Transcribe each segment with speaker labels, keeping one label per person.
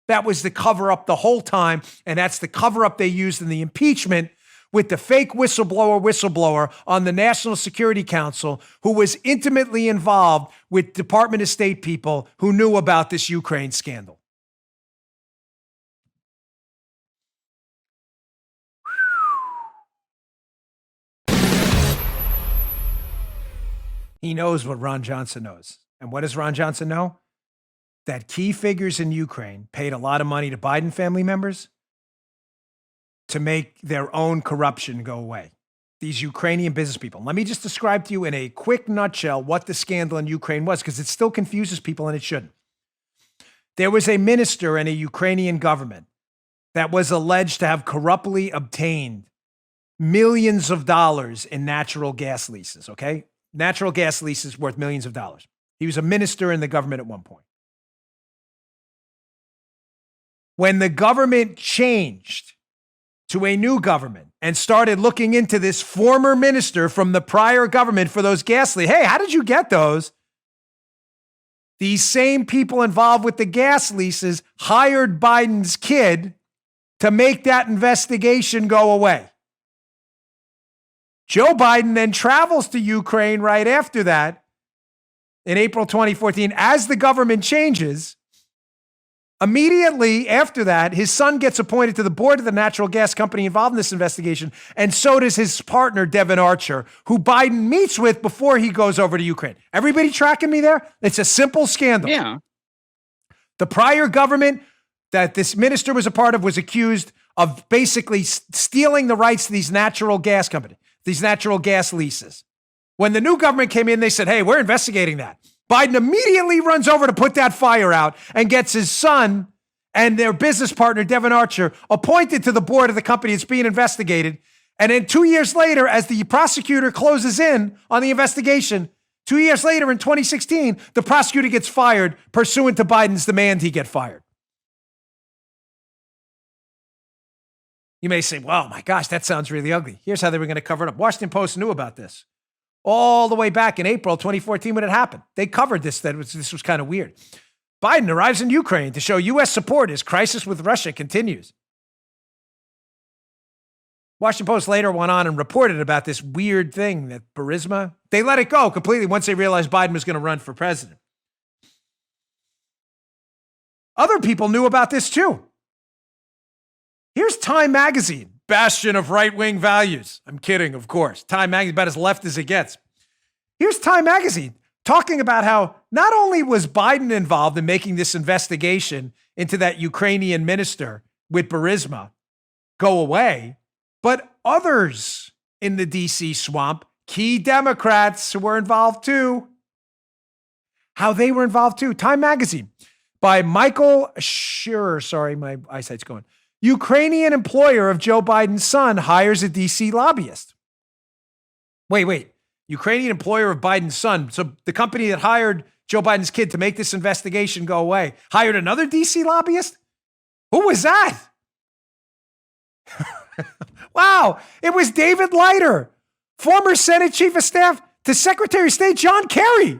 Speaker 1: That was the cover up the whole time. And that's the cover up they used in the impeachment with the fake whistleblower on the National Security Council who was intimately involved with Department of State people who knew about this Ukraine scandal. He knows what Ron Johnson knows. And what does Ron Johnson know? That key figures in Ukraine paid a lot of money to Biden family members to make their own corruption go away. These Ukrainian business people. Let me just describe to you in a quick nutshell what the scandal in Ukraine was, because it still confuses people and it shouldn't. There was a minister in a Ukrainian government that was alleged to have corruptly obtained millions of dollars in natural gas leases, okay? Natural gas leases worth millions of dollars. He was a minister in the government at one point. When the government changed to a new government and started looking into this former minister from the prior government for those gas leases, hey, how did you get those? These same people involved with the gas leases hired Biden's kid to make that investigation go away. Joe Biden then travels to Ukraine right after that in April 2014 as the government changes. Immediately after that, his son gets appointed to the board of the natural gas company involved in this investigation, and so does his partner, Devin Archer, who Biden meets with before he goes over to Ukraine. Everybody tracking me there? It's a simple scandal.
Speaker 2: Yeah.
Speaker 1: The prior government that this minister was a part of was accused of basically stealing the rights to these natural gas companies, these natural gas leases. When the new government came in, they said, hey, we're investigating that. Biden immediately runs over to put that fire out and gets his son and their business partner, Devin Archer, appointed to the board of the company that's being investigated. And then 2 years later, as the prosecutor closes in on the investigation, 2 years later in 2016, the prosecutor gets fired pursuant to Biden's demand he get fired. You may say, well, my gosh, that sounds really ugly. Here's how they were going to cover it up. Washington Post knew about this all the way back in April 2014 when it happened. They covered this. This was kind of weird. Biden arrives in Ukraine to show U.S. support as crisis with Russia continues. Washington Post later went on and reported about this weird thing that Burisma, they let it go completely once they realized Biden was going to run for president. Other people knew about this too. Here's Time Magazine, bastion of right-wing values. I'm kidding, of course. Time Magazine, about as left as it gets. Here's Time Magazine talking about how not only was Biden involved in making this investigation into that Ukrainian minister with Burisma go away, but others in the D.C. swamp, key Democrats who were involved too, how they were involved too. Time Magazine by Michael Schur. Sorry, my eyesight's going. Ukrainian employer of Joe Biden's son hires a D.C. lobbyist. Wait. Ukrainian employer of Biden's son. So the company that hired Joe Biden's kid to make this investigation go away hired another D.C. lobbyist? Who was that? Wow. It was David Leiter, former Senate Chief of Staff to Secretary of State John Kerry,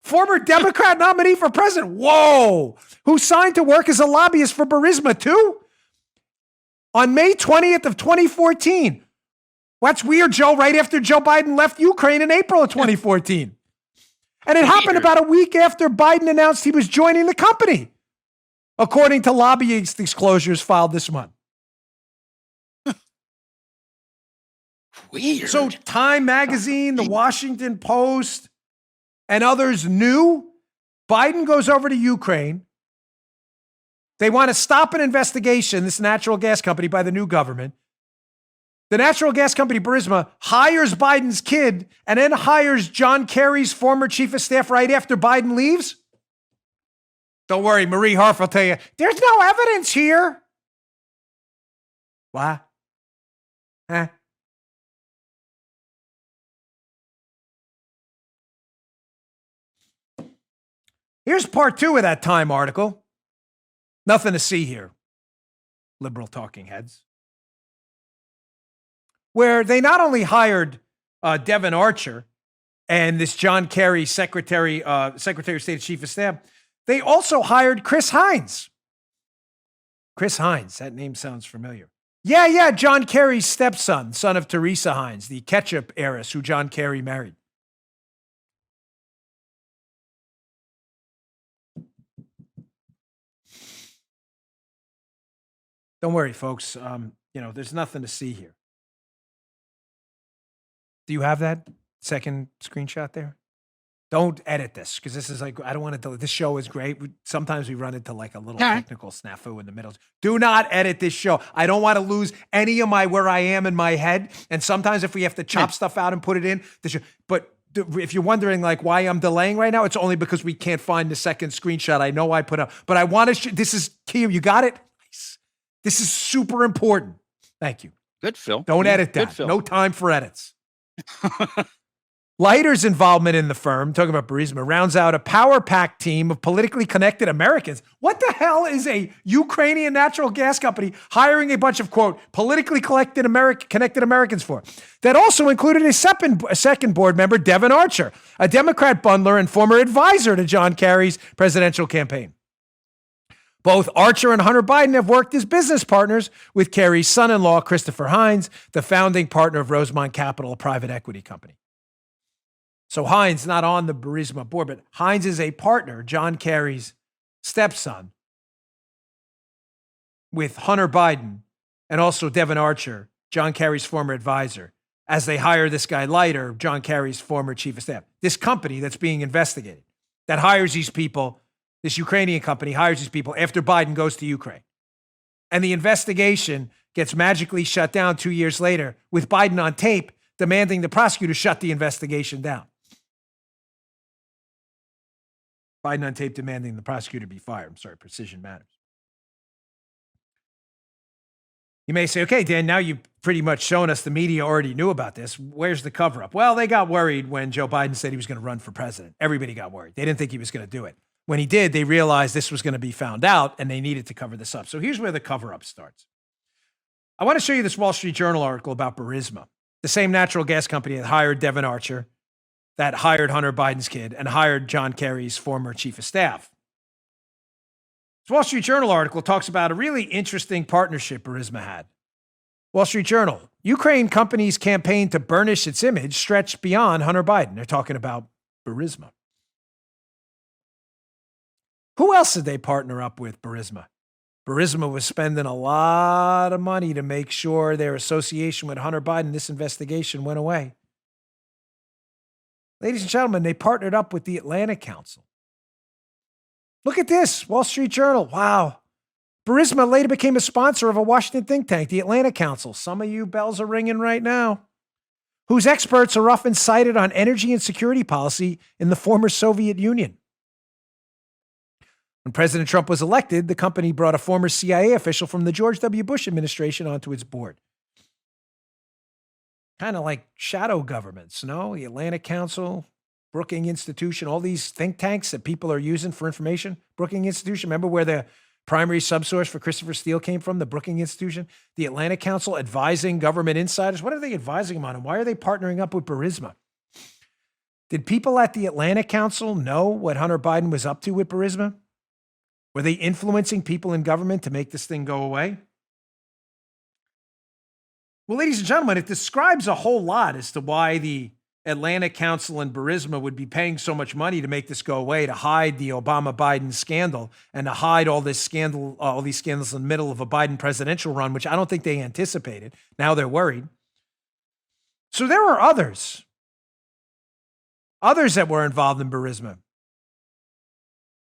Speaker 1: former Democrat nominee for president. Whoa. Who signed to work as a lobbyist for Burisma too? On May 20th of 2014. That's weird, Joe, right after Joe Biden left Ukraine in April of 2014. And it happened about a week after Biden announced he was joining the company, according to lobbyist disclosures filed this month.
Speaker 2: Weird.
Speaker 1: So Time Magazine, the Washington Post, and others knew Biden goes over to Ukraine. They want to stop an investigation, this natural gas company, by the new government. The natural gas company, Burisma, hires Biden's kid and then hires John Kerry's former chief of staff right after Biden leaves. Don't worry, Marie Harf will tell you, there's no evidence here. What? Huh? Here's part 2 of that Time article. Nothing to see here, liberal talking heads. Where they not only hired Devin Archer and this John Kerry, Secretary of State, Chief of Staff, they also hired Chris Hines, Chris Hines. That name sounds familiar. Yeah, John Kerry's stepson, son of Teresa Hines, the ketchup heiress who John Kerry married. Don't worry, folks. There's nothing to see here. Do you have that second screenshot there? Don't edit this because this is like, I don't want to delete. This show is great. Sometimes we run into like a little technical snafu in the middle. Do not edit this show. I don't want to lose any of where I am in my head. And sometimes if we have to chop stuff out and put it in, but if you're wondering like why I'm delaying right now, it's only because we can't find the second screenshot. I know I put up, but I want to, this is key. You got it? Nice. This is super important. Thank you.
Speaker 2: Good, Phil.
Speaker 1: Don't edit that. Good, Phil. No time for edits. Leiter's involvement in the firm, talking about Burisma, rounds out a power pack team of politically connected Americans. What the hell is a Ukrainian natural gas company hiring a bunch of, quote, politically connected Americans for? That also included a second board member, Devin Archer, a Democrat bundler and former advisor to John Kerry's presidential campaign. Both Archer and Hunter Biden have worked as business partners with Kerry's son-in-law, Christopher Hines, the founding partner of Rosemont Capital, a private equity company. So Hines not on the Burisma board, but Hines is a partner, John Kerry's stepson, with Hunter Biden and also Devin Archer, John Kerry's former advisor, as they hire this guy Leiter, John Kerry's former chief of staff. This company that's being investigated, that hires these people, this Ukrainian company hires these people after Biden goes to Ukraine. And the investigation gets magically shut down 2 years later with Biden on tape demanding the prosecutor shut the investigation down. Biden on tape demanding the prosecutor be fired. I'm sorry, precision matters. You may say, okay, Dan, now you've pretty much shown us the media already knew about this. Where's the cover-up? Well, they got worried when Joe Biden said he was going to run for president. Everybody got worried. They didn't think he was going to do it. When he did, they realized this was going to be found out, and they needed to cover this up. So here's where the cover-up starts. I want to show you this Wall Street Journal article about Burisma, the same natural gas company that hired Devin Archer, that hired Hunter Biden's kid, and hired John Kerry's former chief of staff. This Wall Street Journal article talks about a really interesting partnership Burisma had. Wall Street Journal, Ukraine company's campaign to burnish its image stretched beyond Hunter Biden. They're talking about Burisma. Who else did they partner up with Burisma? Burisma was spending a lot of money to make sure their association with Hunter Biden, this investigation, went away. Ladies and gentlemen, they partnered up with the Atlantic Council. Look at this, Wall Street Journal. Wow. Burisma later became a sponsor of a Washington think tank, the Atlantic Council. Some of you bells are ringing right now. Whose experts are often cited on energy and security policy in the former Soviet Union. When President Trump was elected, the company brought a former CIA official from the George W. Bush administration onto its board. Kind of like shadow governments, no? The Atlantic Council, Brookings Institution, all these think tanks that people are using for information. Brookings Institution, remember where the primary subsource for Christopher Steele came from, the Brookings Institution? The Atlantic Council advising government insiders. What are they advising them on, and why are they partnering up with Burisma? Did people at the Atlantic Council know what Hunter Biden was up to with Burisma? Were they influencing people in government to make this thing go away? Well, ladies and gentlemen, it describes a whole lot as to why the Atlantic Council and Burisma would be paying so much money to make this go away, to hide the Obama-Biden scandal and to hide all these scandals in the middle of a Biden presidential run, which I don't think they anticipated. Now they're worried. So there were others that were involved in Burisma.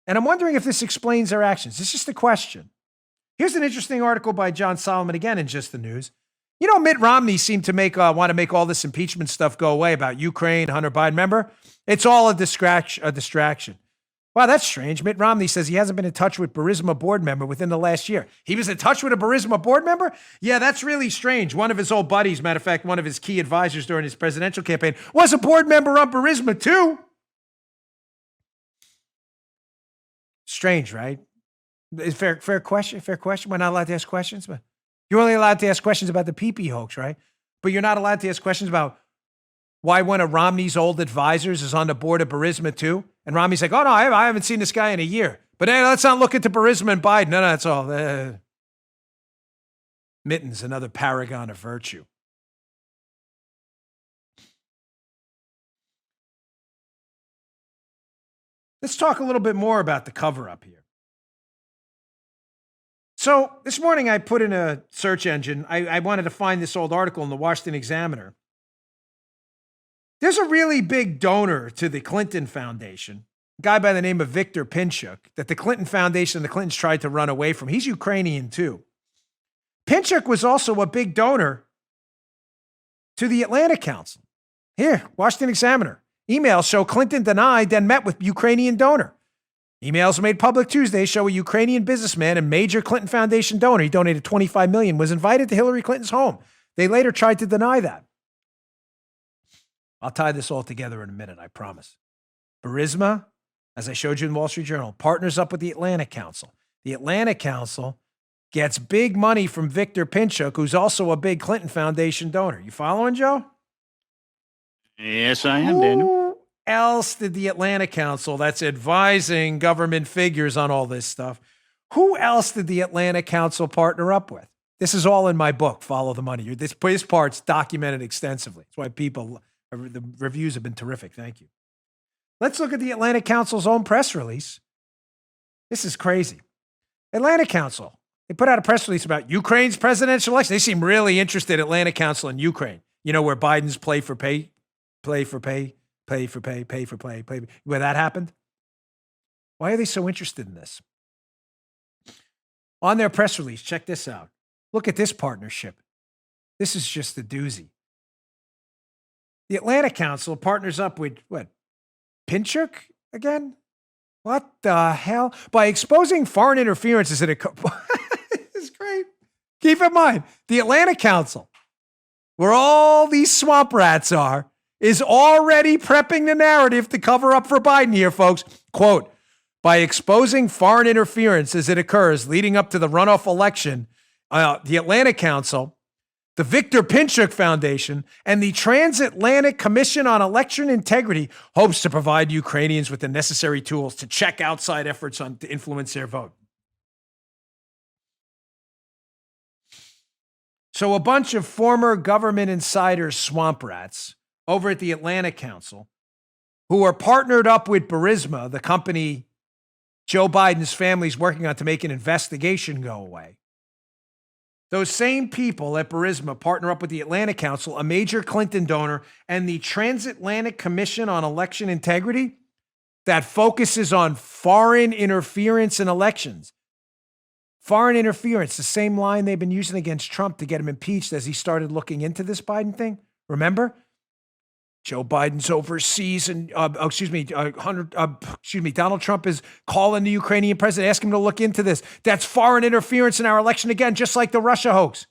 Speaker 1: And I'm wondering if this explains their actions. It's just a question. Here's an interesting article by John Solomon, again in Just the News. You know, Mitt Romney seemed to want to make all this impeachment stuff go away about Ukraine, Hunter Biden. Remember? It's all a distraction. Wow, that's strange. Mitt Romney says he hasn't been in touch with Burisma board member within the last year. He was in touch with a Burisma board member? Yeah, that's really strange. One of his old buddies, matter of fact, one of his key advisors during his presidential campaign, was a board member on Burisma too. Strange, right? Fair question. We're not allowed to ask questions, but you're only allowed to ask questions about the PP hoax, right? But you're not allowed to ask questions about why one of Romney's old advisors is on the board of Burisma too. And Romney's like, oh no, I haven't seen this guy in a year. But hey, let's not look into Burisma and Biden. No, that's all. Mittens, another paragon of virtue. Let's talk a little bit more about the cover-up here. So this morning I put in a search engine. I wanted to find this old article in the Washington Examiner. There's a really big donor to the Clinton Foundation, a guy by the name of Victor Pinchuk, that the Clinton Foundation and the Clintons tried to run away from. He's Ukrainian too. Pinchuk was also a big donor to the Atlantic Council. Here, Washington Examiner. Emails show Clinton denied, then met with Ukrainian donor. Emails made public Tuesday show a Ukrainian businessman and major Clinton Foundation donor, he donated $25 million, was invited to Hillary Clinton's home. They later tried to deny that. I'll tie this all together in a minute, I promise. Burisma, as I showed you in the Wall Street Journal, partners up with the Atlantic Council. The Atlantic Council gets big money from Victor Pinchuk, who's also a big Clinton Foundation donor. You following, Joe?
Speaker 2: Yes, I am, Daniel.
Speaker 1: Who else did the Atlantic Council, that's advising government figures on all this stuff, who else did the Atlantic Council partner up with? This is all in my book, Follow the Money. This part's documented extensively. That's why the reviews have been terrific. Thank you. Let's look at the Atlantic Council's own press release. This is crazy. Atlantic Council, they put out a press release about Ukraine's presidential election. They seem really interested, Atlantic Council in Ukraine. You know, where Biden's play for pay, where that happened. Why are they so interested in this? On their press release, check this out. Look at this partnership. This is just a doozy. The Atlantic Council partners up with, Pinchuk again? What the hell? By exposing foreign interferences in a... It's great. Keep in mind, the Atlantic Council, where all these swamp rats are, is already prepping the narrative to cover up for Biden here, folks. Quote, by exposing foreign interference as it occurs leading up to the runoff election, the Atlantic Council, the Victor Pinchuk Foundation, and the Transatlantic Commission on Election Integrity hopes to provide Ukrainians with the necessary tools to check outside efforts to influence their vote. So a bunch of former government insider swamp rats over at the Atlantic Council, who are partnered up with Burisma, the company Joe Biden's family is working on to make an investigation go away. Those same people at Burisma partner up with the Atlantic Council, a major Clinton donor, and the Transatlantic Commission on Election Integrity that focuses on foreign interference in elections. Foreign interference, the same line they've been using against Trump to get him impeached as he started looking into this Biden thing. Remember? Joe Biden's overseas and, Donald Trump is calling the Ukrainian president, asking him to look into this. That's foreign interference in our election again, just like the Russia hoax.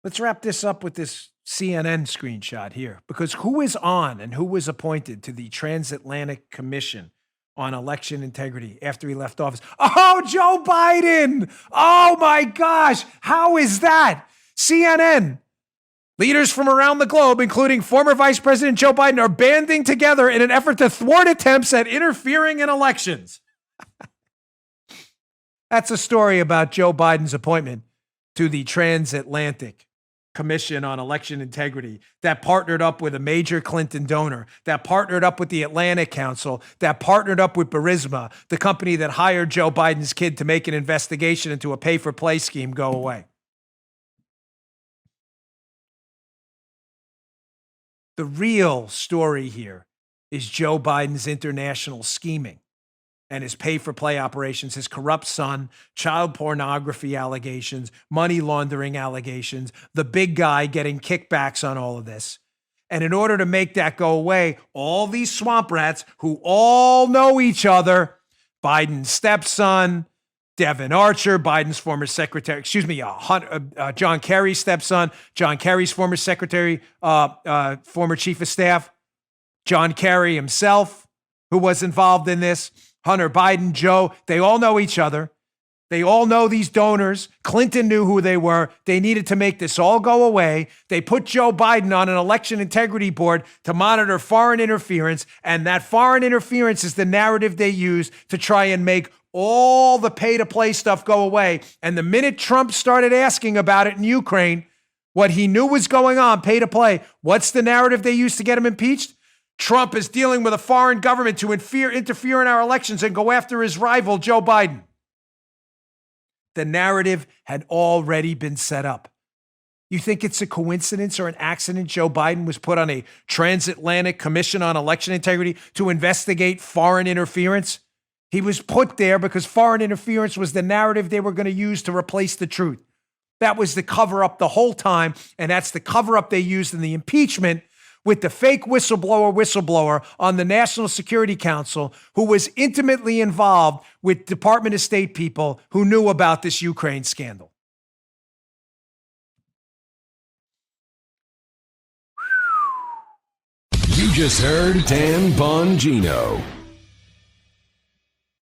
Speaker 1: Let's wrap this up with this CNN screenshot here, because who is on and who was appointed to the Transatlantic Commission on Election Integrity after he left office? Oh, Joe Biden. Oh my gosh. How is that? CNN. Leaders from around the globe, including former Vice President Joe Biden, are banding together in an effort to thwart attempts at interfering in elections. That's a story about Joe Biden's appointment to the Transatlantic Commission on Election Integrity that partnered up with a major Clinton donor, that partnered up with the Atlantic Council, that partnered up with Burisma, the company that hired Joe Biden's kid to make an investigation into a pay-for-play scheme go away. The real story here is Joe Biden's international scheming and his pay-for-play operations, his corrupt son, child pornography allegations, money laundering allegations, the big guy getting kickbacks on all of this. And in order to make that go away, all these swamp rats who all know each other, Biden's stepson, Devin Archer, Biden's former secretary, John Kerry's stepson, John Kerry's former secretary, former chief of staff, John Kerry himself, who was involved in this, Hunter Biden, Joe, they all know each other. They all know these donors. Clinton knew who they were. They needed to make this all go away. They put Joe Biden on an election integrity board to monitor foreign interference, and that foreign interference is the narrative they use to try and make all the pay-to-play stuff go away. And the minute Trump started asking about it in Ukraine, what he knew was going on, pay-to-play, what's the narrative they used to get him impeached? Trump is dealing with a foreign government to interfere in our elections and go after his rival, Joe Biden. The narrative had already been set up. You think it's a coincidence or an accident Joe Biden was put on a transatlantic commission on election integrity to investigate foreign interference? He was put there because foreign interference was the narrative they were going to use to replace the truth. That was the cover-up the whole time, and that's the cover-up they used in the impeachment with the fake whistleblower on the National Security Council who was intimately involved with Department of State people who knew about this Ukraine scandal.
Speaker 3: You just heard Dan Bongino.